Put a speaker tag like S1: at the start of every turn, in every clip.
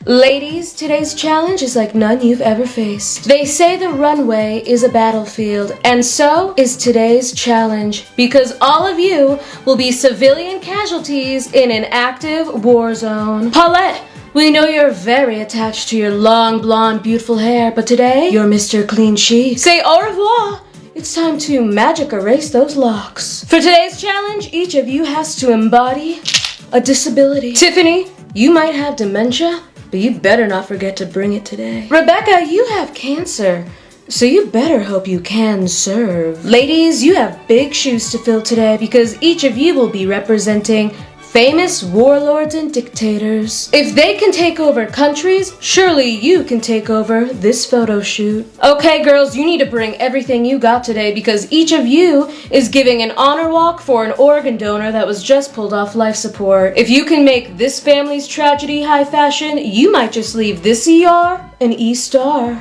S1: Ladies, today's challenge is like none you've ever faced. They say the runway is a battlefield, and so is today's challenge, because all of you will be civilian casualties in an active war zone. Paulette, we know you're very attached to your long, blonde, beautiful hair, but today, you're Mr. Clean Sheet. Say au revoir. It's time to magic erase those locks. For today's challenge, each of you has to embody a disability. Tiffany, you might have dementia, but you better not forget to bring it today. Rebecca, you have cancer, so you better hope you can serve. Ladies, you have big shoes to fill today because each of you will be representing famous warlords and dictators. If they can take over countries, surely you can take over this photo shoot. Okay, girls, you need to bring everything you got today because each of you is giving an honor walk for an organ donor that was just pulled off life support. If you can make this family's tragedy high fashion, you might just leave this ER an E-star.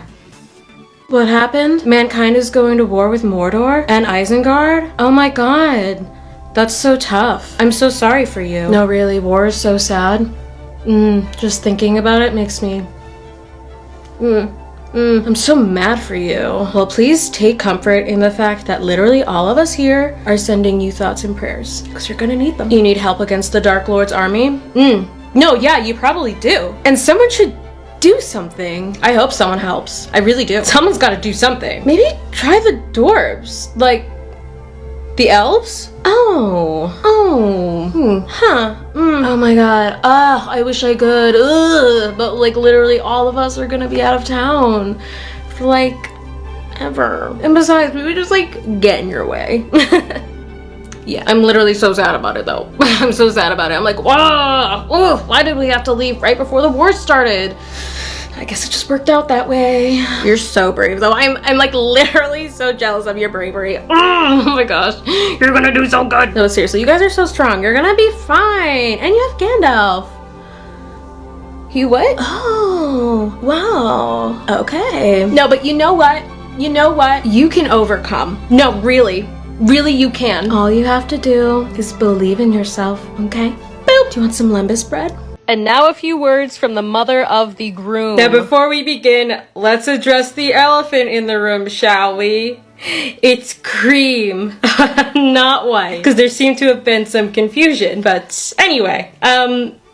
S1: What happened? Mankind is going to war with Mordor and Isengard? Oh my god. That's so tough. I'm so sorry for you. No, really, war is so sad. Just thinking about it makes me... I'm so mad for you. Well, please take comfort in the fact that literally all of us here are sending you thoughts and prayers, because you're gonna need them. You need help against the Dark Lord's army? No, yeah, you probably do. And someone should do something. I hope someone helps. I really do. Someone's gotta do something. Maybe try the dwarves. Like, the elves? Oh my god. I wish I could. But like literally all of us are gonna be out of town for like ever. And besides, we would just like get in your way. Yeah, I'm literally so sad about it though. I'm so sad about it. I'm like, whoa, why did we have to leave right before the war started? I guess it just worked out that way. You're so brave though. I'm like literally so jealous of your bravery. Oh my gosh, you're gonna do so good. No, seriously, you guys are so strong. You're gonna be fine. And you have Gandalf. You what? Oh, wow. Okay. No, but you know what? You know what? You can overcome. No, really you can. All you have to do is believe in yourself, okay? Boop. Do you want some lembas bread? And now a few words from the mother of the groom. Now before we begin, let's address the elephant in the room, shall we? It's cream, not white. Because there seemed to have been some confusion. But anyway,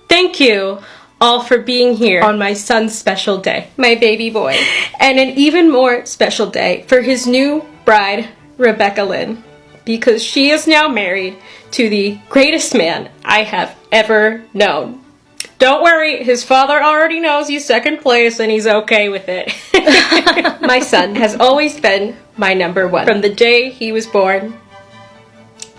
S1: thank you all for being here on my son's special day, my baby boy. And an even more special day for his new bride, Rebecca Lynn. Because she is now married to the greatest man I have ever known. Don't worry, his father already knows he's second place and he's okay with it. My son has always been my number one from the day he was born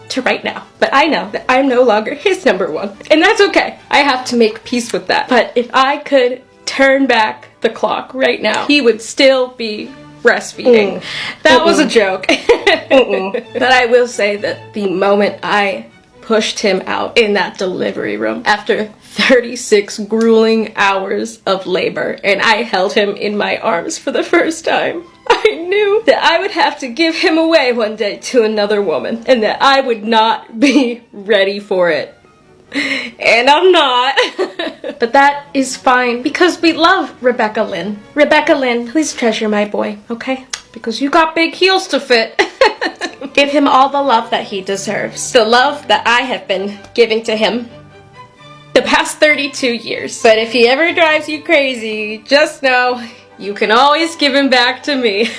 S1: to right now. But I know that I'm no longer his number one. And that's okay. I have to make peace with that. But if I could turn back the clock right now, he would still be breastfeeding. That was a joke. But I will say that the moment I pushed him out in that delivery room after 36 grueling hours of labor and I held him in my arms for the first time, I knew that I would have to give him away one day to another woman and that I would not be ready for it. And I'm not. But that is fine because we love Rebecca Lynn. Rebecca Lynn, please treasure my boy, okay? Because you got big heels to fit. Give him all the love that he deserves. The love that I have been giving to him the past 32 years. But if he ever drives you crazy, just know you can always give him back to me.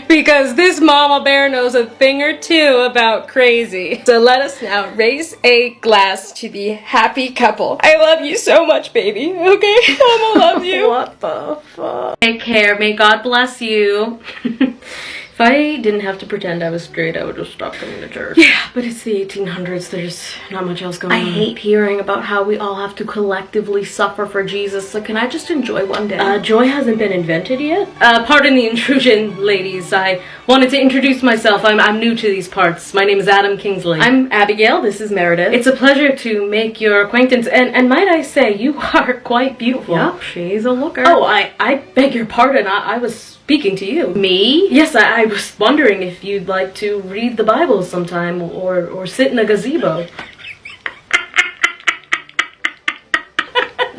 S1: Because this mama bear knows a thing or two about crazy. So let us now raise a glass to the happy couple. I love you so much, baby. Okay? Mama love you. What the fuck? Take care. May God bless you. If I didn't have to pretend I was straight, I would just stop coming to church. Yeah, but it's the 1800s. There's not much else going on. I hate hearing about how we all have to collectively suffer for Jesus. So can I just enjoy one day? Joy hasn't been invented yet. Pardon the intrusion, ladies. I wanted to introduce myself. I'm new to these parts. My name is Adam Kingsley. I'm Abigail. This is Meredith. It's a pleasure to make your acquaintance. And might I say, you are quite beautiful. Yep, she's a looker. Oh, I beg your pardon. I was speaking to you. Me? Yes, I was wondering if you'd like to read the Bible sometime or sit in a gazebo.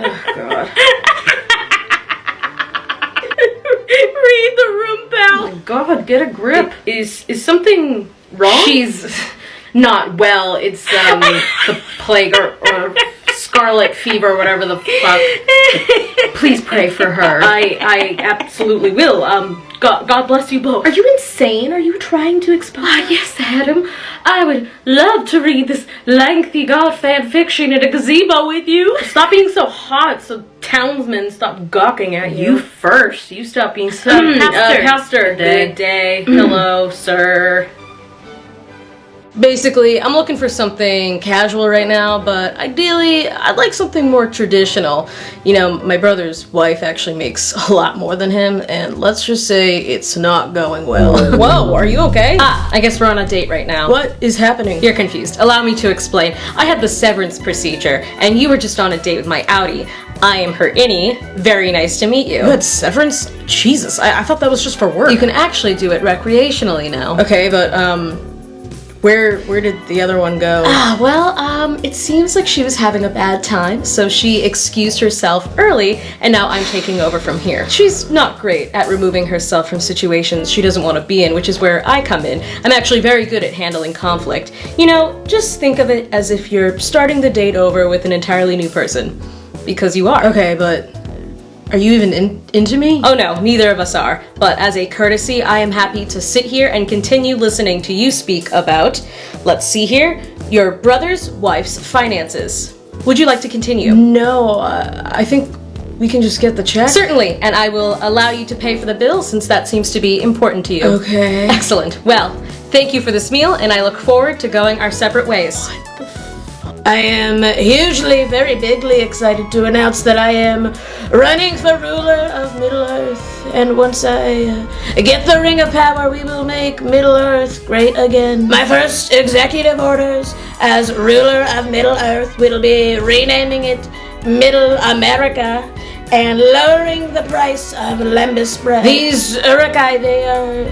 S1: Oh, God. god. Read the room, pal.
S2: Oh my god, get a grip.
S1: Is something wrong?
S2: She's not well. It's the plague or scarlet fever, whatever the fuck. Please pray for her.
S1: I absolutely will. God bless you both.
S2: Are you insane? Are you trying to expose?
S1: Yes, Adam. I would love to read this lengthy god fan fiction in a gazebo with you. Stop being so hot so townsmen stop gawking at you.
S2: You first. You stop being so
S1: Pastor.
S2: Good day. Hello, sir.
S1: Basically, I'm looking for something casual right now, but ideally, I'd like something more traditional. You know, my brother's wife actually makes a lot more than him, and let's just say it's not going well. Whoa, are you okay? I guess we're on a date right now. What is happening? You're confused. Allow me to explain. I had the severance procedure, and you were just on a date with my outie. I am her innie. Very nice to meet you. You had severance? Jesus, I thought that was just for work. You can actually do it recreationally now. Okay, but, Where did the other one go? It seems like she was having a bad time, so she excused herself early, and now I'm taking over from here. She's not great at removing herself from situations she doesn't want to be in, which is where I come in. I'm actually very good at handling conflict. You know, just think of it as if you're starting the date over with an entirely new person. Because you are. Okay, but are you even into me? Oh no, neither of us are. But as a courtesy, I am happy to sit here and continue listening to you speak about, let's see here, your brother's wife's finances. Would you like to continue? No, I think we can just get the check. Certainly, and I will allow you to pay for the bill since that seems to be important to you. Okay. Excellent. Well, thank you for this meal, and I look forward to going our separate ways. I am hugely, very bigly excited to announce that I am running for ruler of Middle-earth, and once I get the ring of power, we will make Middle-earth great again. My first executive orders as ruler of Middle-earth will be renaming it Middle America and lowering the price of lembas bread. These urukai,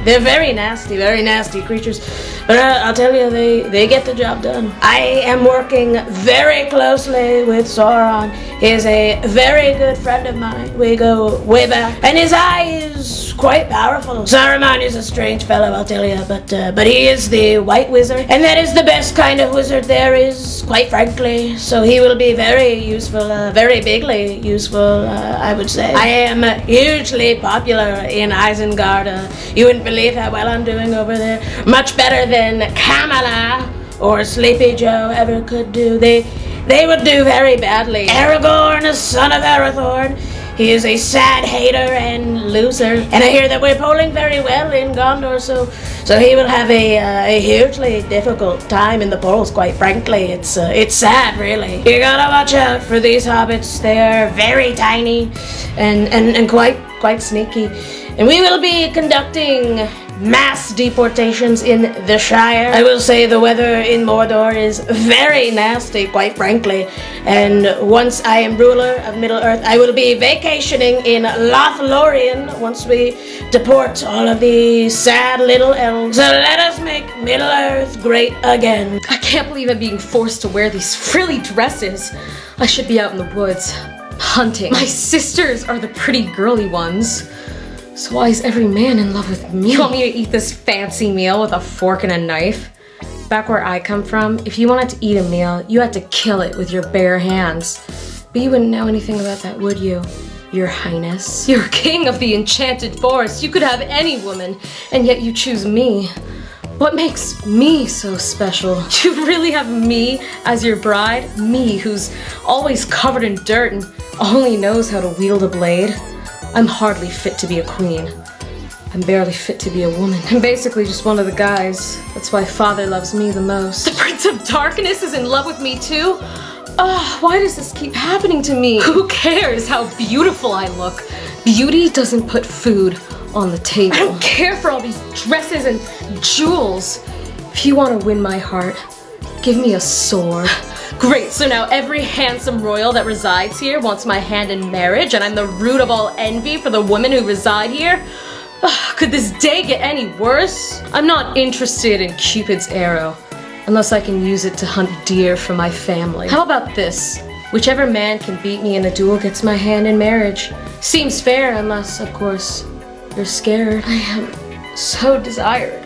S1: they're very nasty creatures. But I'll tell you, they get the job done. I am working very closely with Sauron. He is a very good friend of mine. We go way back. And his eye is quite powerful. Saruman is a strange fellow, I'll tell you, but he is the white wizard. And that is the best kind of wizard there is, quite frankly. So he will be very useful, very bigly useful, I would say. I am hugely popular in Isengard. You wouldn't believe how well I'm doing over there. Much better than Kamala or Sleepy Joe ever could do. They would do very badly. Aragorn, the son of Arathorn, he is a sad hater and loser. And I hear that we're polling very well in Gondor, so he will have a hugely difficult time in the polls, quite frankly. It's sad, really. You gotta watch out for these hobbits. They are very tiny and quite sneaky. And we will be conducting mass deportations in the Shire. I will say the weather in Mordor is very nasty, quite frankly. And once I am ruler of Middle-earth, I will be vacationing in Lothlorien once we deport all of the sad little elves. So let us make Middle-earth great again. I can't believe I'm being forced to wear these frilly dresses. I should be out in the woods, hunting. My sisters are the pretty girly ones. So why is every man in love with me? You want me to eat this fancy meal with a fork and a knife? Back where I come from, if you wanted to eat a meal, you had to kill it with your bare hands. But you wouldn't know anything about that, would you? Your Highness. You're king of the enchanted forest. You could have any woman, and yet you choose me. What makes me so special? You really have me as your bride? Me, who's always covered in dirt and only knows how to wield a blade? I'm hardly fit to be a queen. I'm barely fit to be a woman. I'm basically just one of the guys. That's why Father loves me the most. The Prince of Darkness is in love with me too? Oh, why does this keep happening to me? Who cares how beautiful I look? Beauty doesn't put food on the table. I don't care for all these dresses and jewels. If you want to win my heart, give me a sword. Great, so now every handsome royal that resides here wants my hand in marriage, and I'm the root of all envy for the women who reside here? Could this day get any worse? I'm not interested in Cupid's arrow, unless I can use it to hunt deer for my family. How about this? Whichever man can beat me in a duel gets my hand in marriage. Seems fair unless, of course, you're scared. I am so desired.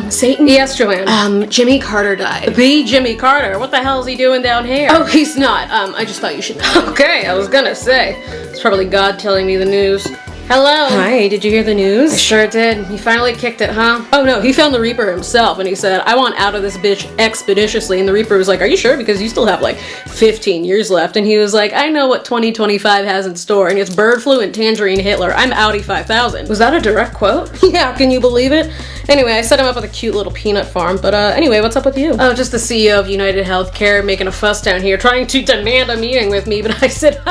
S1: Satan?
S2: Yes, Joanne.
S1: Jimmy Carter died.
S2: The Jimmy Carter? What the hell is he doing down here?
S1: Oh, he's not. I just thought you should know.
S2: Okay, I was gonna say. It's probably God telling me the news. Hello.
S1: Hi, did you hear the news?
S2: I sure did. He finally kicked it, huh?
S1: Oh no, he found the Reaper himself and he said, I want out of this bitch expeditiously. And the Reaper was like, are you sure? Because you still have like 15 years left. And he was like, I know what 2025 has in store. And it's bird flu and tangerine Hitler. I'm Audi 5000.
S2: Was that a direct quote?
S1: Yeah, can you believe it? Anyway, I set him up with a cute little peanut farm. But anyway, what's up with you?
S2: Oh, just the CEO of United Healthcare making a fuss down here, trying to demand a meeting with me. But I said,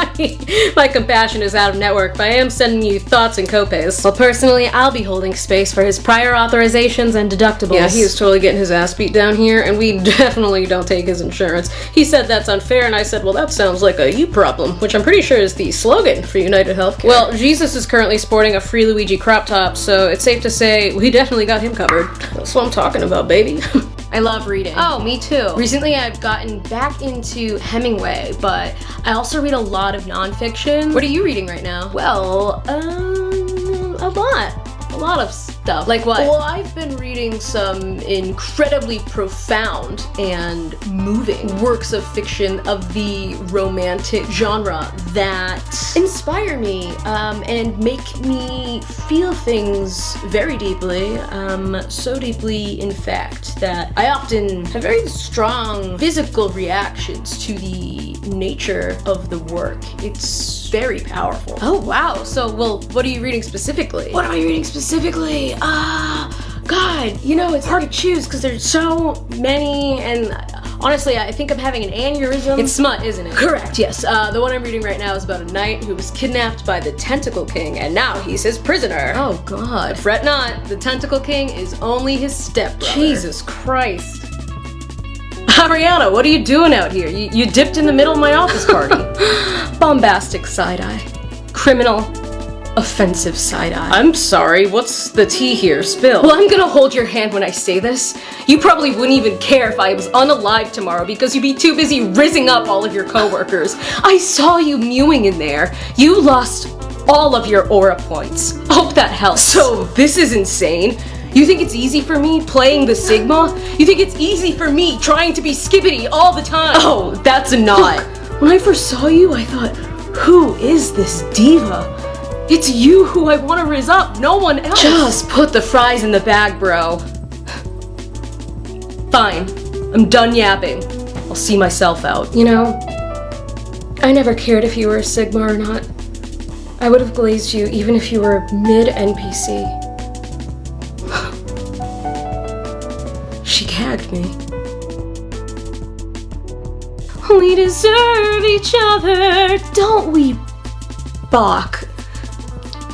S2: my compassion is out of network, but I am sending you thoughts and copays.
S1: Well, personally, I'll be holding space for his prior authorizations and deductibles.
S2: Yeah, he was totally getting his ass beat down here, and we definitely don't take his insurance. He said that's unfair, and I said, well, that sounds like a you problem, which I'm pretty sure is the slogan for United Healthcare. Well, Jesus is currently sporting a Free Luigi crop top, so it's safe to say we definitely got him covered. That's what I'm talking about, baby.
S1: I love reading.
S2: Oh, me too.
S1: Recently, I've gotten back into Hemingway, but I also read a lot of nonfiction. What are you reading right now?
S2: Well, a lot of stuff.
S1: Like what?
S2: Well, I've been reading some incredibly profound and moving works of fiction of the romantic genre that inspire me and make me feel things very deeply, so deeply, in fact, that I often have very strong physical reactions to the nature of the work. It's very powerful.
S1: Oh, wow. So, well, what are you reading specifically?
S2: What am I reading specifically? God, you know, it's hard to choose because there's so many, and honestly, I think I'm having an aneurysm.
S1: It's smut, isn't it?
S2: Correct, yes. The one I'm reading right now is about a knight who was kidnapped by the Tentacle King, and now he's his prisoner.
S1: Oh, God.
S2: Fret not, the Tentacle King is only his stepbrother.
S1: Jesus Christ.
S2: Ariana, what are you doing out here? You dipped in the middle of my office party.
S1: Bombastic side-eye. Criminal, offensive side-eye.
S2: I'm sorry, what's the tea here? Spill.
S1: Well, I'm gonna hold your hand when I say this. You probably wouldn't even care if I was unalive tomorrow because you'd be too busy rizzing up all of your coworkers. I saw you mewing in there. You lost all of your aura points. Hope that helps.
S2: So, this is insane. You think it's easy for me playing the Sigma? You think it's easy for me trying to be skibbity all the time?
S1: Oh, that's not.
S2: Look, when I first saw you, I thought, who is this diva? It's you who I want to rizz up, no one else.
S1: Just put the fries in the bag, bro.
S2: Fine, I'm done yapping. I'll see myself out.
S1: You know, I never cared if you were a Sigma or not. I would have glazed you even if you were mid-NPC.
S2: She gagged me.
S1: We deserve each other, don't we, Bach?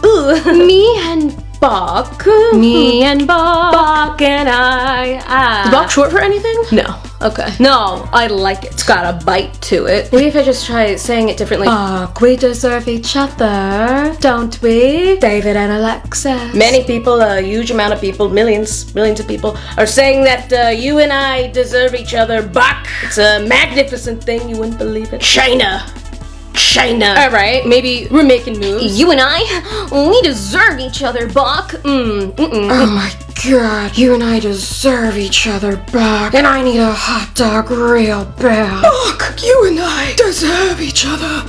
S2: Ooh.
S1: Me and Bach.
S2: Me and Bach.
S1: Bach and I.
S2: Is Bach short for anything?
S1: No. Okay.
S2: No, I like it. It's got a bite to it.
S1: Maybe if I just try saying it differently. Bach, we deserve each other, don't we? David and Alexis.
S2: Many people, a huge amount of people, millions of people, are saying that you and I deserve each other. Bach, it's a magnificent thing. You wouldn't believe it. China.
S1: Alright, maybe we're making moves.
S2: You and I, we deserve each other, Bach.
S1: Oh my god, you and I deserve each other, Bach. And I need a hot dog real bad.
S2: Bach, you and I deserve each other.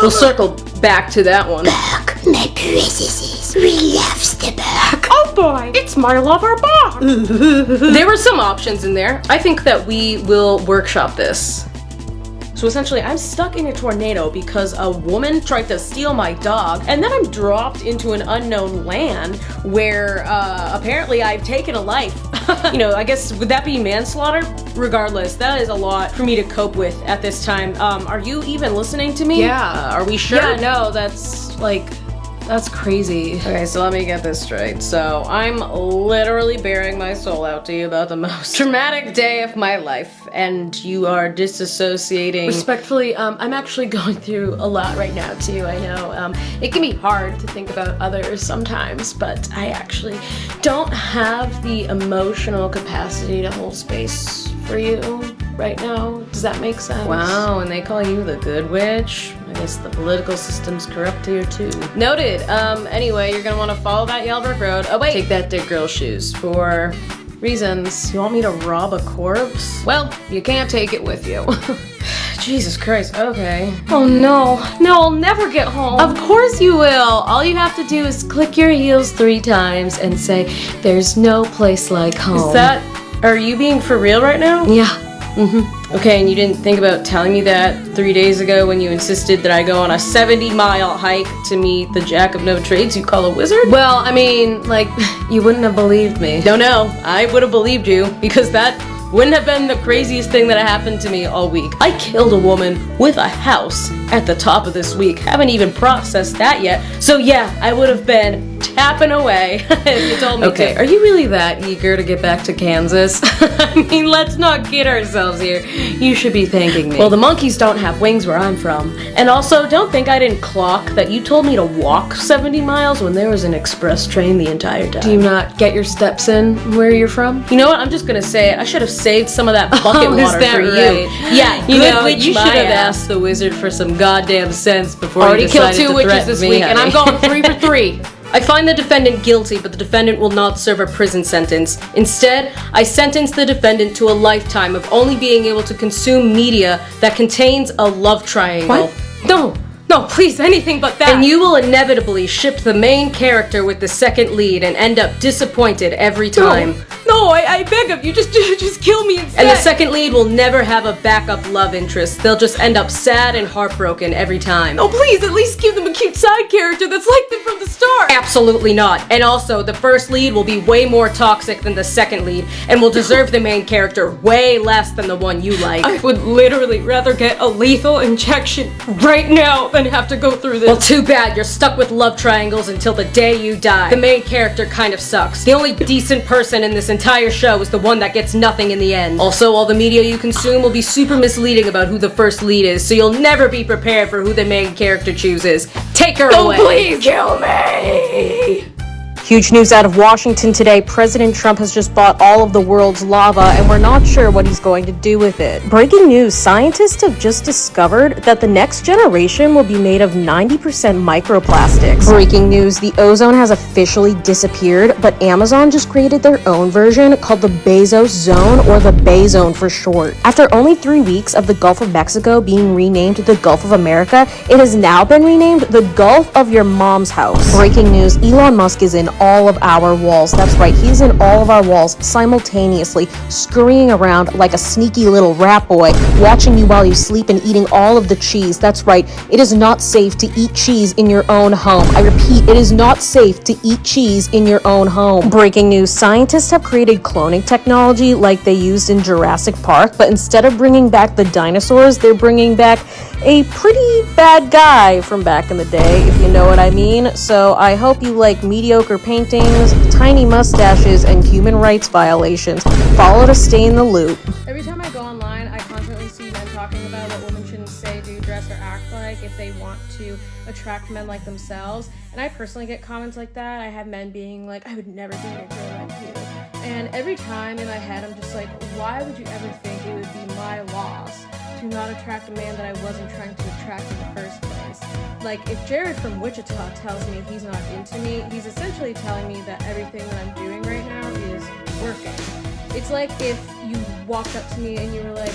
S2: We'll circle back to that one.
S3: Bach, my princesses, we loves the Bach.
S1: Oh boy, it's my lover, Bach.
S2: There were some options in there. I think that we will workshop this. So essentially, I'm stuck in a tornado because a woman tried to steal my dog, and then I'm dropped into an unknown land where apparently I've taken a life. You know, I guess, would that be manslaughter? Regardless, that is a lot for me to cope with at this time. Are you even listening to me?
S1: Yeah.
S2: Are we sure?
S1: Yeah, no, that's crazy.
S2: Okay, so let me get this straight. So I'm literally bearing my soul out to you about the most traumatic day of my life, and you are disassociating.
S1: Respectfully, I'm actually going through a lot right now too, I know. It can be hard to think about others sometimes, but I actually don't have the emotional capacity to hold space for you. right now. Does that make sense?
S2: Wow, and they call you the good witch? I guess the political system's corrupt here too. Noted. Anyway, you're gonna want to follow that Yelbrook Road. Oh wait, take that Dick Girl shoes for reasons. You want me to rob a corpse? Well, you can't take it with you. Jesus Christ, okay.
S1: Oh no, I'll never get home.
S2: Of course you will. All you have to do is click your heels 3 times and say, there's no place like home.
S1: Are you being for real right now?
S2: Yeah. Mm-hmm. Okay, and you didn't think about telling me that 3 days ago when you insisted that I go on a 70-mile hike to meet the jack of no trades you call a wizard? Well, I mean, like, you wouldn't have believed me. No, I would have believed you, because that wouldn't have been the craziest thing that happened to me all week. I killed a woman with a house at the top of this week. Haven't even processed that yet. So yeah, I would have been tapping away if you told me to. Okay, are you really that eager to get back to Kansas? I mean, let's not kid ourselves here. You should be thanking me. Well, the monkeys don't have wings where I'm from. And also, don't think I didn't clock that you told me to walk 70 miles when there was an express train the entire time. Do you not get your steps in where you're from? You know what? I'm just gonna say it. I should have saved some of that bucket water for you. Yeah, you should have asked the wizard for some goddamn sense before
S1: Already
S2: you decided
S1: killed 2
S2: to
S1: witches
S2: threaten
S1: this
S2: me,
S1: week, and
S2: honey.
S1: I'm going 3 for 3.
S2: I find the defendant guilty, but the defendant will not serve a prison sentence. Instead, I sentence the defendant to a lifetime of only being able to consume media that contains a love triangle.
S1: What? No, please, anything but that.
S2: And you will inevitably ship the main character with the second lead and end up disappointed every time.
S1: No, I beg of you, just kill me instead.
S2: And the second lead will never have a backup love interest. They'll just end up sad and heartbroken every time.
S1: Oh, please, at least give them a cute side character that's like them from the start.
S2: Absolutely not. And also, the first lead will be way more toxic than the second lead and will deserve the main character way less than the one you like.
S1: I would literally rather get a lethal injection right now than have to go through this.
S2: Well, too bad. You're stuck with love triangles until the day you die. The main character kind of sucks. The only decent person in this entire show is the one that gets nothing in the end. Also, all the media you consume will be super misleading about who the first lead is, so you'll never be prepared for who the main character chooses. Take her away.
S1: Oh, please kill me.
S4: Huge news out of Washington today. President Trump has just bought all of the world's lava, and we're not sure what he's going to do with it. Breaking news, scientists have just discovered that the next generation will be made of 90% microplastics. Breaking news, the ozone has officially disappeared, but Amazon just created their own version called the Bezos Zone, or the Bay Zone for short. After only 3 weeks of the Gulf of Mexico being renamed the Gulf of America, it has now been renamed the Gulf of Your Mom's House. Breaking news, Elon Musk is in all of our walls. That's right, he's in all of our walls simultaneously, scurrying around like a sneaky little rat boy, watching you while you sleep and eating all of the cheese. That's right, it is not safe to eat cheese in your own home. I repeat, it is not safe to eat cheese in your own home. Breaking news, scientists have created cloning technology like they used in Jurassic Park, but instead of bringing back the dinosaurs, they're bringing back a pretty bad guy from back in the day, if you know what I mean. So I hope you like mediocre paintings, tiny mustaches, and human rights violations. Follow to stay in the loop.
S1: Every time I go online, I constantly see men talking about what women shouldn't say, do, dress, or act like if they want to attract men like themselves. And I personally get comments like that. I have men being like, I would never date a girl like you. And every time in my head, I'm just like, why would you ever think it would be my loss to not attract a man that I wasn't trying to attract in the first place? Like, if Jared from Wichita tells me he's not into me, he's essentially telling me that everything that I'm doing right now is working. It's like if you walked up to me and you were like,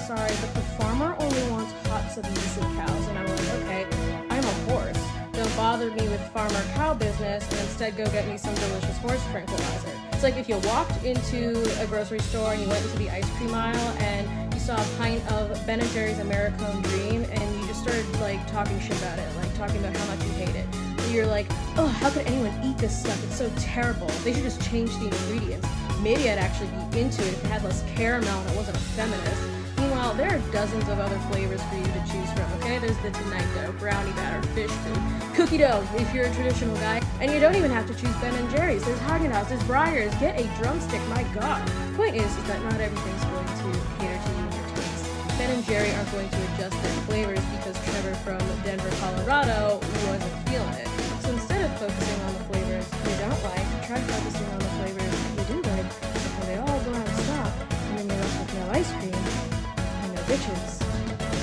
S1: sorry, but the farmer only wants hot submissive cows. And I was like, okay, I'm a horse. Don't bother me with farmer cow business and instead go get me some delicious horse tranquilizer. It's like if you walked into a grocery store and you went into the ice cream aisle and you saw a pint of Ben & Jerry's Americone Dream and you just started like talking shit about it, like talking about how much you hate it. And you're like, oh, how could anyone eat this stuff? It's so terrible. They should just change the ingredients. Maybe I'd actually be into it if it had less caramel and it wasn't a feminist. Meanwhile, there are dozens of other flavors for you to choose from, okay? There's the tonight dough, brownie batter, fish food, cookie dough if you're a traditional guy, and you don't even have to choose Ben & Jerry's. There's Haagen-Dazs, there's Breyers, get a drumstick, my god. Point is that not everything's going to cater to you and your taste. Ben & Jerry aren't going to adjust their flavors because Trevor from Denver, Colorado wasn't feeling it. So instead of focusing on the flavors you don't like, try focusing on the flavors you do like, because they all go out of stock, and then you're left with no ice cream.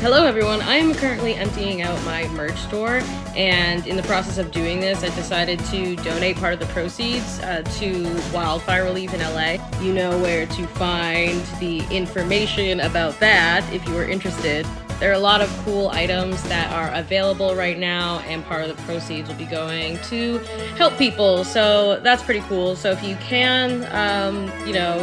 S1: Hello everyone, I am currently emptying out my merch store, and in the process of doing this, I decided to donate part of the proceeds to wildfire relief in LA. You know where to find the information about that if you are interested. There are a lot of cool items that are available right now, and part of the proceeds will be going to help people, so that's pretty cool. So if you can,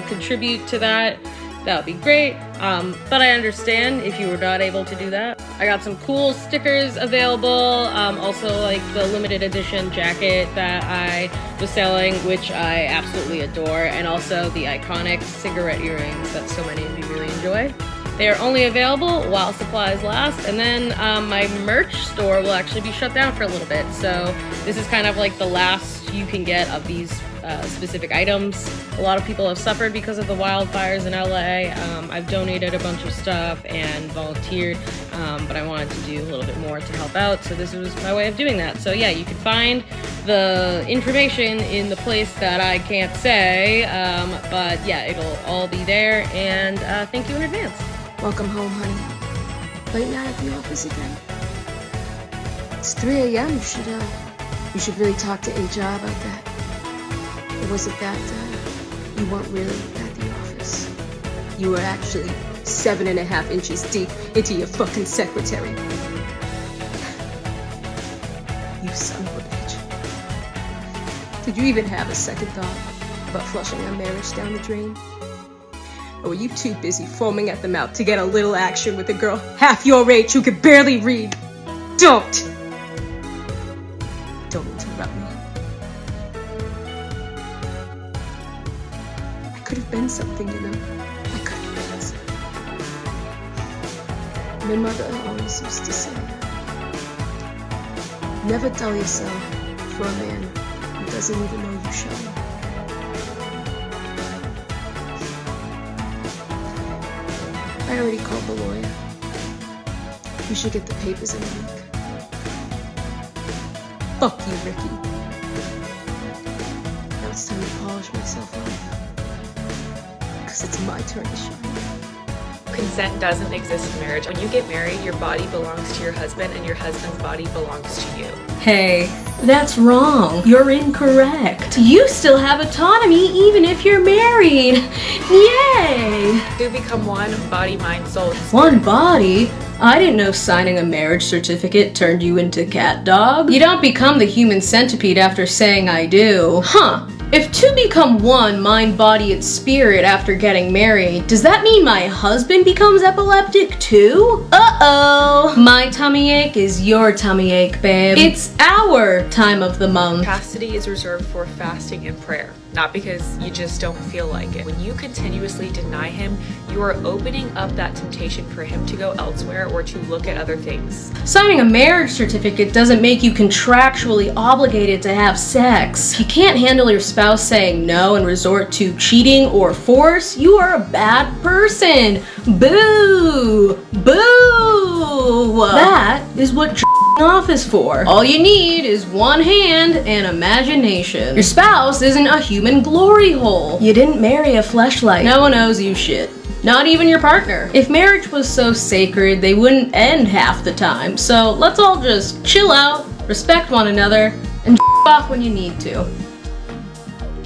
S1: contribute to that, that would be great, but I understand if you were not able to do that. I got some cool stickers available, also like the limited edition jacket that I was selling, which I absolutely adore, and also the iconic cigarette earrings that so many of you really enjoy. They are only available while supplies last, and then my merch store will actually be shut down for a little bit, so this is kind of like the last you can get of these specific items. A lot of people have suffered because of the wildfires in LA. I've donated a bunch of stuff and volunteered, but I wanted to do a little bit more to help out, so this was my way of doing that. So yeah, you can find the information in the place that I can't say, but yeah, it'll all be there, and thank you in advance.
S5: Welcome home, honey. Late night at the office again. It's 3 a.m. You should really talk to HR about that. Or was it that you weren't really at the office? You were actually 7.5 inches deep into your fucking secretary. You son of a bitch. Did you even have a second thought about flushing our marriage down the drain? Or were you too busy foaming at the mouth to get a little action with a girl half your age who could barely read? Don't interrupt me. I could have been something, you know. I could have been something. My mother always used to say, never dull yourself for a man who doesn't even know you shall. I already called the lawyer. We should get the papers in a week. Fuck you, Ricky. Now it's time to polish myself off. Because it's my turn to shine.
S6: Consent doesn't exist in marriage. When you get married, your body belongs to your husband and your husband's body belongs to you.
S2: Hey, that's wrong. You're incorrect. You still have autonomy even if you're married. Yay!
S6: You become one body, mind, soul.
S2: One body? I didn't know signing a marriage certificate turned you into cat dog. You don't become the human centipede after saying I do. Huh. If two become one, mind, body, and spirit after getting married, does that mean my husband becomes epileptic too? Uh-oh. My tummy ache is your tummy ache, babe. It's our time of the month.
S6: Chastity is reserved for fasting and prayer, not because you just don't feel like it. When you continuously deny him, you are opening up that temptation for him to go elsewhere or to look at other things.
S2: Signing a marriage certificate doesn't make you contractually obligated to have sex. If you can't handle your spouse saying no and resort to cheating or force, you are a bad person. Boo! Boo! That is what off is for. All you need is one hand and imagination. Your spouse isn't a human glory hole. You didn't marry a fleshlight. No one owes you shit. Not even your partner. If marriage was so sacred, they wouldn't end half the time. So let's all just chill out, respect one another, and off when you need to.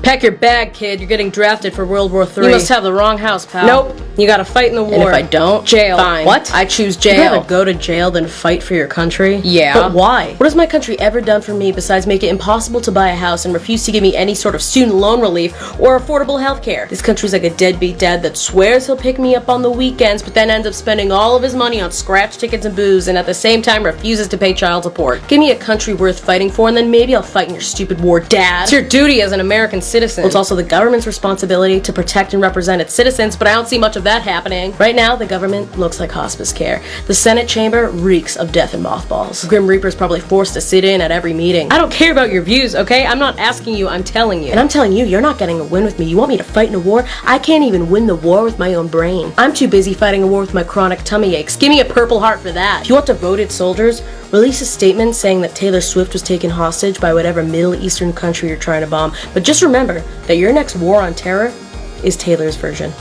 S2: Pack your bag, kid. You're getting drafted for World War III. You must have the wrong house, pal. Nope. You gotta fight in the war. And if I don't, jail. Fine. What? I choose jail. You'd rather go to jail than fight for your country? Yeah. But why? What has my country ever done for me besides make it impossible to buy a house and refuse to give me any sort of student loan relief or affordable health care? This country's like a deadbeat dad that swears he'll pick me up on the weekends but then ends up spending all of his money on scratch tickets and booze and at the same time refuses to pay child support. Give me a country worth fighting for and then maybe I'll fight in your stupid war, Dad. It's your duty as an American citizen. Well, it's also the government's responsibility to protect and represent its citizens, but I don't see much of that happening. Right now, the government looks like hospice care. The Senate chamber reeks of death and mothballs. The Grim Reaper's probably forced to sit in at every meeting. I don't care about your views, okay? I'm not asking you, I'm telling you. And I'm telling you, you're not getting a win with me. You want me to fight in a war? I can't even win the war with my own brain. I'm too busy fighting a war with my chronic tummy aches. Give me a Purple Heart for that. If you want devoted soldiers, release a statement saying that Taylor Swift was taken hostage by whatever Middle Eastern country you're trying to bomb. But just remember that your next war on terror is Taylor's version.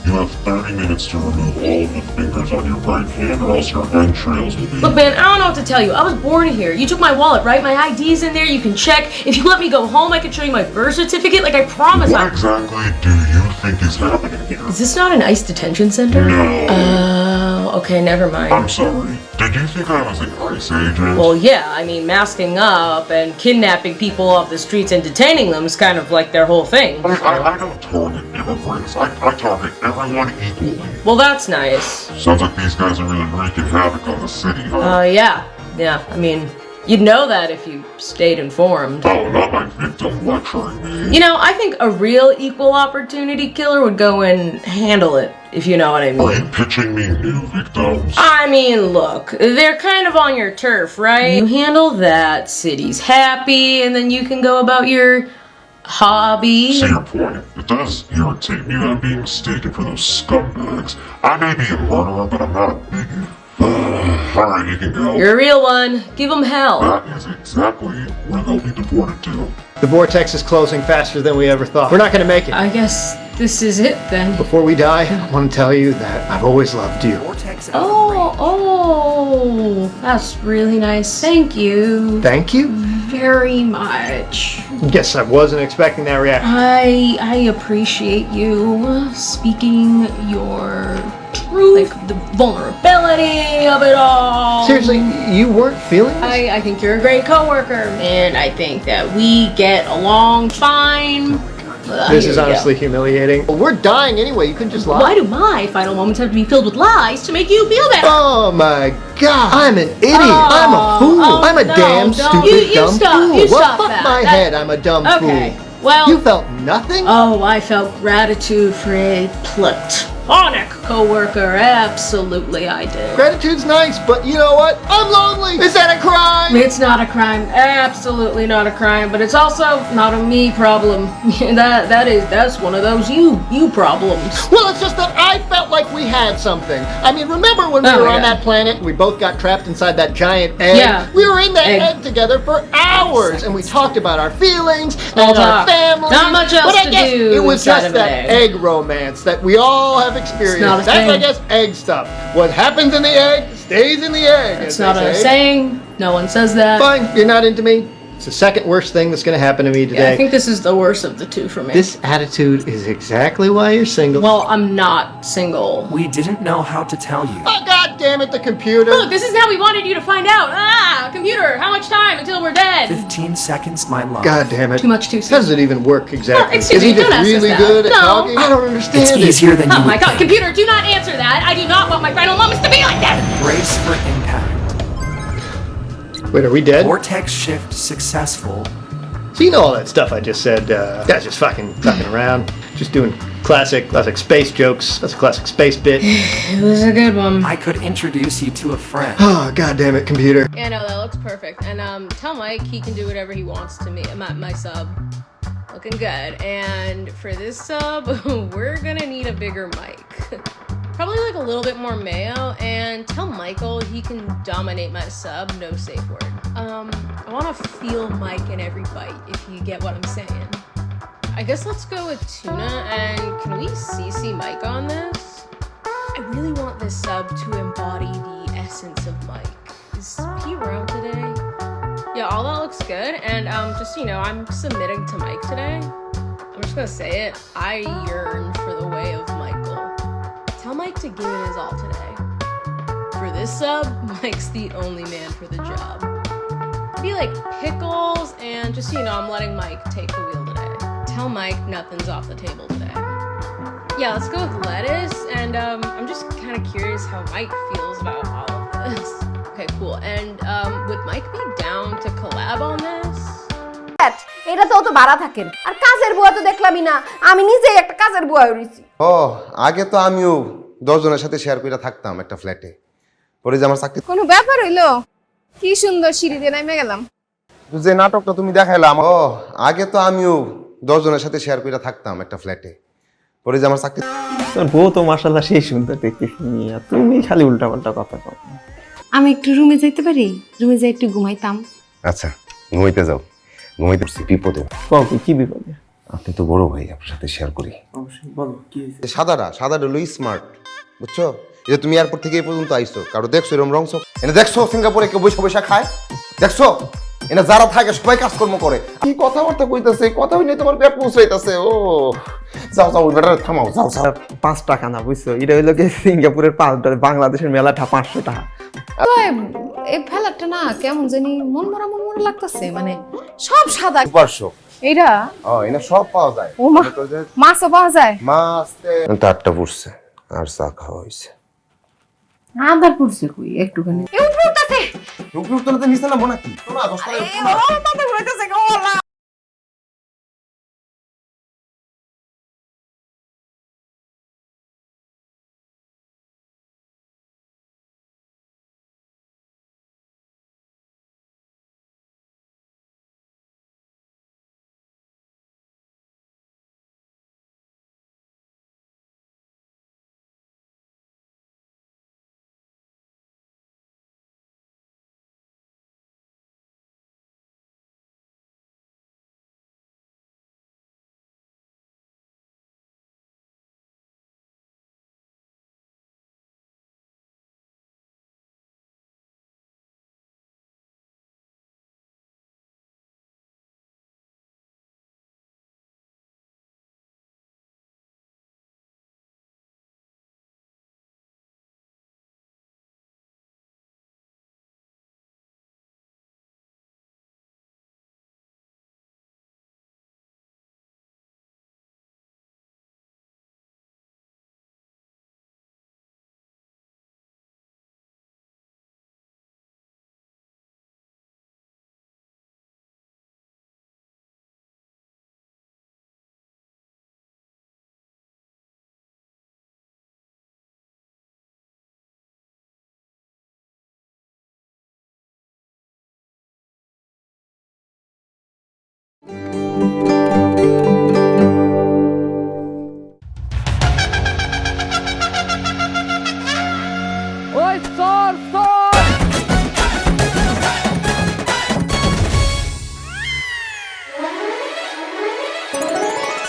S7: You have 30 minutes to remove all of the fingers on your right hand, or else your entrails will be...
S1: Look, man, I don't know what to tell you. I was born here. You took my wallet, right? My ID's in there. You can check. If you let me go home, I can show you my birth certificate. Like, I promise.
S7: What exactly do you think is happening here?
S1: Is this not an ICE detention center?
S7: No.
S1: Oh, okay, never mind.
S7: I'm sorry. Did you think I was an ICE agent?
S1: Well, yeah, I mean, masking up and kidnapping people off the streets and detaining them is kind of like their whole thing.
S7: I don't target immigrants. I target everyone equally.
S1: Well, that's nice.
S7: Sounds like these guys are really wreaking havoc on the city, huh?
S1: Yeah, I mean, you'd know that if you stayed informed.
S7: Oh, not my victim lecturing me.
S1: You know, I think a real equal opportunity killer would go and handle it, if you know what I
S7: Are you
S1: mean.
S7: pitching me new victims?
S1: I mean, look, they're kind of on your turf, right? You handle that, city's happy, and then you can go about your hobby.
S7: See your point. It does irritate me that I'm being mistaken for those scumbags. I may be a murderer, but I'm not a biggie. Alright, you can go.
S1: You're a real one. Give them hell.
S7: That is exactly where they'll be deported to.
S8: The vortex is closing faster than we ever thought. We're not going to make it.
S1: I guess this is it then.
S8: Before we die, I want to tell you that I've always loved you.
S1: Oh, that's really nice. Thank you.
S8: Thank you?
S1: Very much.
S8: Yes, I wasn't expecting that reaction.
S1: I appreciate you speaking your truth, like the vulnerability of it all.
S8: Seriously, you weren't feeling this?
S1: I think you're a great coworker, and I think that we get along fine.
S8: This is honestly humiliating. Well, we're dying anyway. You couldn't just lie.
S1: Why do my final moments have to be filled with lies to make you feel better?
S8: Oh my God! I'm an idiot. I'm a fool. I'm a damn stupid dumb fool.
S1: You
S8: Well,
S1: stop
S8: fuck
S1: that.
S8: my head. I'm a dumb
S1: Okay.
S8: fool.
S1: Well,
S8: You felt nothing?
S1: oh, I felt gratitude for a platonic coworker. Absolutely, I did.
S8: Gratitude's nice, but you know what? I'm lonely. Is that a crime?
S1: It's not a crime. Absolutely not a crime. But it's also not a me problem. That's one of those you problems.
S8: Well, it's just that I felt like we had something. I mean, remember when we
S1: Oh,
S8: were on
S1: yeah.
S8: that planet? We both got trapped inside that giant egg.
S1: Yeah.
S8: We were in that
S1: Egg.
S8: egg together for hours, and we talked about our feelings and our
S1: talk.
S8: families.
S1: Not much else
S8: but I
S1: to
S8: guess
S1: do
S8: it was
S1: inside
S8: just
S1: of an
S8: that egg romance that we all have experienced.
S1: not a
S8: That's, I
S1: thing.
S8: guess, egg stuff. What happens in the egg stays in the egg.
S1: It's
S8: as
S1: not
S8: they
S1: a
S8: say.
S1: saying. No one says that.
S8: Fine, you're not into me. It's the second worst thing that's going to happen to me
S1: Yeah,
S8: today.
S1: I think this is the worst of the two for me.
S8: This attitude is exactly why you're single.
S1: Well, I'm not single.
S9: We didn't know how to tell you.
S8: Oh, God damn it, the computer.
S1: Look, this is how we wanted you to find out. Computer, how much time until we're dead?
S9: 15 seconds, my love.
S8: God damn it.
S1: Too much too soon.
S8: How does it even work exactly?
S1: excuse
S8: Is he
S1: me,
S8: just
S1: don't ask us
S8: really
S1: that.
S8: good at
S1: No.
S8: talking? I don't understand
S9: It's
S8: it.
S9: easier than you
S1: Oh my
S9: would
S1: god,
S9: think.
S1: computer, do not answer that. I do not want my final moments to be like this.
S9: Brace for impact.
S8: Wait, are we dead?
S9: Vortex shift successful.
S8: So you know all that stuff I just said. That's just fucking around. Just doing classic space jokes. That's a classic space bit.
S1: It was a good one.
S9: I could introduce you to a friend.
S8: Oh, god damn it, computer.
S1: Yeah, no, that looks perfect. And tell Mike he can do whatever he wants to me. My sub. Looking good. And for this sub, we're gonna need a bigger mic. Probably like a little bit more mayo. And tell Michael he can dominate my sub. No safe word. I want to feel Mike in every bite, if you get what I'm saying. I guess let's go with tuna. And can we CC Mike on this? I really want this sub to embody the essence of Mike. Is he around today? Yeah, all that looks good. And just so you know, I'm submitting to Mike today. I'm just gonna say it. I yearn for the way of Michael. Tell Mike to give it his all today. For this sub, Mike's the only man for the job. Be like pickles, and just so you know, I'm letting Mike take the wheel today. Tell Mike nothing's off the table today. Yeah, let's go with lettuce, and I'm just kind of curious how Mike feels about all of this. Okay, cool. And would Mike be down to collab on this?
S10: এটা তো অত বাড়া থাকেন আর কাজের বুয়া তো দেখলামই না আমি নিজেই একটা কাজের বুয়া হইছি
S11: ও আগে তো আমিও 10 জনের সাথে শেয়ার করে থাকতাম একটা ফ্ল্যাটে পরে যে আমার চাকরি
S10: কোনো ব্যাপার হইলো কি সুন্দর সিঁড়ি দিয়ে নামে গেলাম
S11: যে নাটকটা তুমি দেখাইলা ও আগে তো আমিও 10 জনের সাথে শেয়ার করে থাকতাম একটা ফ্ল্যাটে পরে যে আমার চাকরি
S12: তোর বউ তো মাশাআল্লাহ সেই সুন্দর দেখতেছি আর তুমি খালি উল্টাপাল্টা কথা কও
S10: আমি একটু রুমে যাইতে পারি রুমে যাই একটু ঘুমাইতাম
S11: আচ্ছা ঘুমাইতে যাও ঘুমাইতে বিপদে
S12: কও কি বিপদে
S11: আপনি তো বড় ভাই, আপনার সাথে শেয়ার করি।
S12: অবশ্যই বলো কি হয়েছে।
S11: সাদাটা হলো স্মার্ট, বুঝছো? এই যে তুমি এয়ারপোর্ট থেকে এই পর্যন্ত আইছো, কারো দেখছো এরকম রং চোখ? এনে দেখছো সিঙ্গাপুরে কেউ বৈশা বৈশা খায়? দেখছো এনে যারা থাকে সবাই কাজকর্ম করে। কি কথাবার্তা কইতাছে, কথা হইলে তোমার পেট পৌঁছাইতাছে। ও যাও যাও, ওই বেটা থামাও, যাও যাও।
S12: 5 টাকা না, বুঝছো, এটা হইলো কি সিঙ্গাপুরের $5, বাংলাদেশের মেলাটা 500 টাকা।
S10: এই ফেলারটা না কেমন জানি মন মরা লাগতেছে, মানে সব সাদা।
S11: 200
S10: এইটা
S11: এনে সব পাওয়া যায়।
S10: ও মাছও পাওয়া যায়।
S11: মাছ টাটটা পড়ছে আর চা খাওয়া হয়েছে।
S10: আদার পড়ছে কই একটুখানি এমন পড়তাছে।
S11: রুপি উঠতে নিচে নামবো নাকি? শোনা 10 টাকা শোনা।
S10: মাথা ঘুরাইতেছে গলা।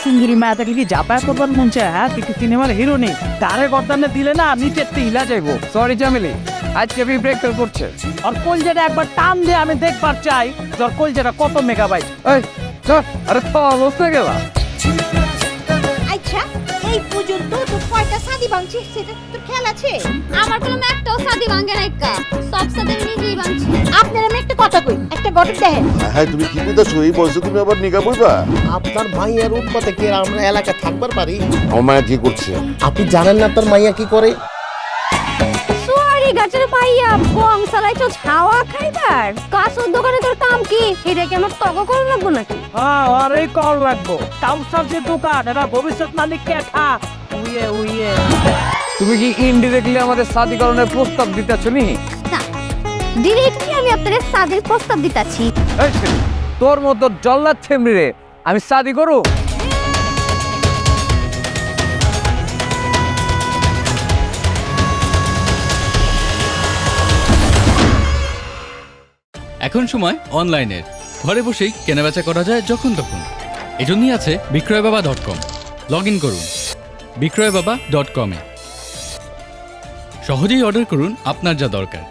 S13: সিঙ্গিরি মায়াটাকে কি যাতায়াত করবার মন চায়? হ্যাঁ, তুই কি সিনেমার হিরো নেই? তারে গর্দানে দিলে না নিচের হিলা যাইবো। সরি জামিলি, আজকে বি ব্রেক ফেল করছে। আর কলজেটা একবার টান দিয়ে আমি দেখবার চাই তোর কলজেটা কত মেগাবাইট। এই চল, আরে তো অবস্থা গেলা।
S3: আচ্ছা, এই পর্যন্ত তো কয়টা শাদি ভাঙছি সেটা তোর খেয়াল আছে? আমার কলমে একটাও শাদি ভাঙে নাই কা, সব শাদি নিজেই ভাঙছি। আপনার আমি একটা কথা কই, একটা গটক দেখেন।
S14: হ্যাঁ, তুমি কি কইতাছো? এই বয়সে তুমি আবার নিগা বইবা?
S15: আপনার মাইয়ার উৎপাতে কি আমরা এলাকা থাকবার পারি?
S14: আমার মায়া কি করছে?
S15: আপনি জানেন না তোর মাইয়া কি করে?
S3: সুয়ারি গাছের পাইয়া বং চালাইছো ছাওয়া খাইবার। কাসুর দোকানে তোর কাম কি? এটা কি আমার তক করে লাগবো নাকি?
S13: হ্যাঁ, আর এই কল লাগবো। কাউসার যে দোকান, এটা ভবিষ্যৎ মালিক কে থা উইয়ে উইয়ে।
S16: তুমি কি ইনডিরেক্টলি আমাদের শাদীকরণের প্রস্তাব দিতেছ নি?
S3: না, ডিরেক্টলি আমি আপনাদের শাদির প্রস্তাব দিতাছি।
S16: এই তোর মতো জল্লাদ থেমরি রে আমি শাদী করু?
S17: এখন সময় অনলাইনের, ঘরে বসেই কেনাবেচা করা যায় যখন তখন। এজন্যই আছে বিক্রয়বাবা.com। লগ ইন করুন বিক্রয়বাবা.com-এ। সহজেই অর্ডার করুন আপনার যা দরকার,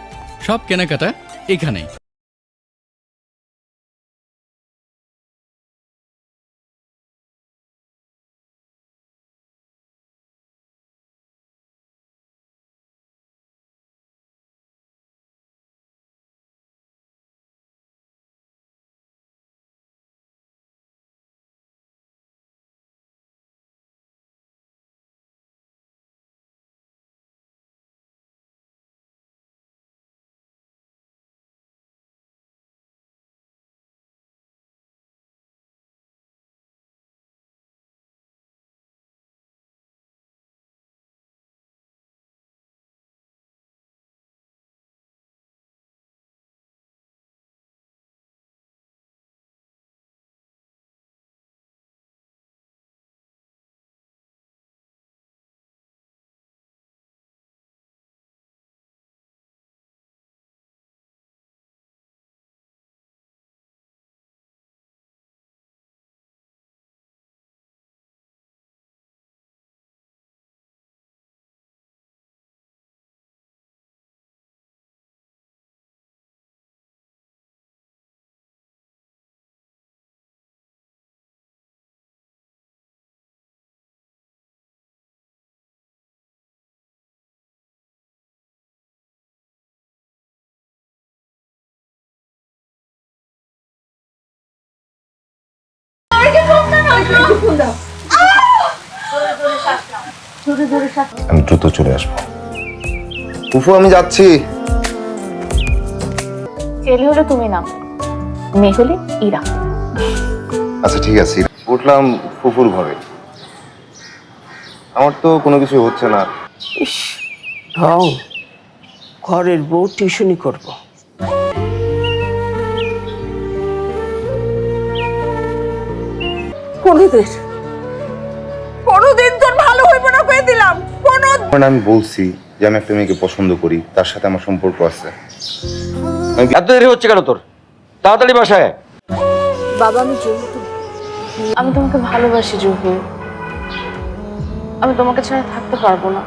S17: সব কেনাকাটা এখানেই।
S11: আমি দ্রুত চলে আসবো। ফুফু আমি যাচ্ছি।
S18: ছেলে হলে তুমি নাম, মেয়ে হলে ইরা।
S11: আচ্ছা ঠিক আছে, উঠলাম ফুফুর ঘরে। আমার তো কোনো কিছু হচ্ছে না।
S19: ঢং, ঘরের বউ টিউশনি করব।
S10: কোনোদিন তোর ভালো হইব না কই দিলাম।
S11: আমি বলছি যে আমি একটা মেয়েকে পছন্দ করি, তার সাথে আমার সম্পর্ক আছে।
S16: এত দেরি হচ্ছে কেন তোর? তাড়াতাড়ি বাসায়।
S18: বাবা আমি জুহু, আমি তোমাকে ভালোবাসি জুহু, আমি তোমাকে ছাড়া থাকতে পারবো না।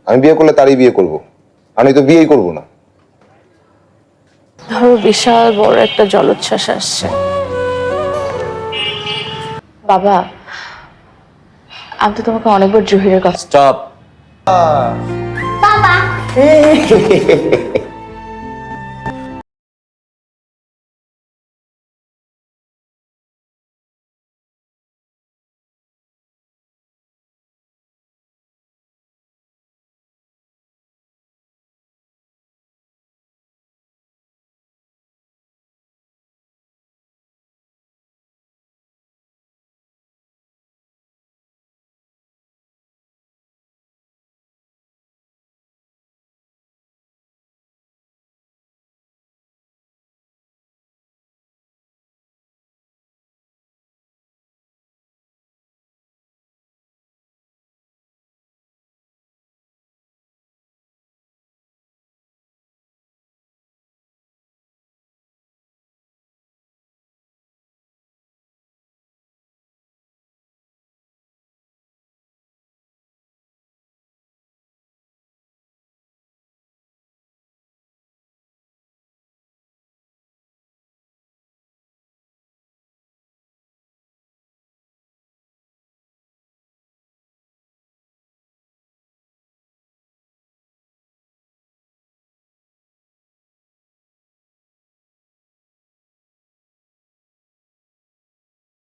S11: আমি বিয়ে করলে তারই বিয়ে করব, আমি তো বিয়েই করব না।
S18: ধরো বিশাল বড় একটা জলোচ্ছ্বাস আসছে, বাবা আমি তো তোমাকে অনেকবার জহিরের কথা।
S16: স্টপ।
S3: বাবা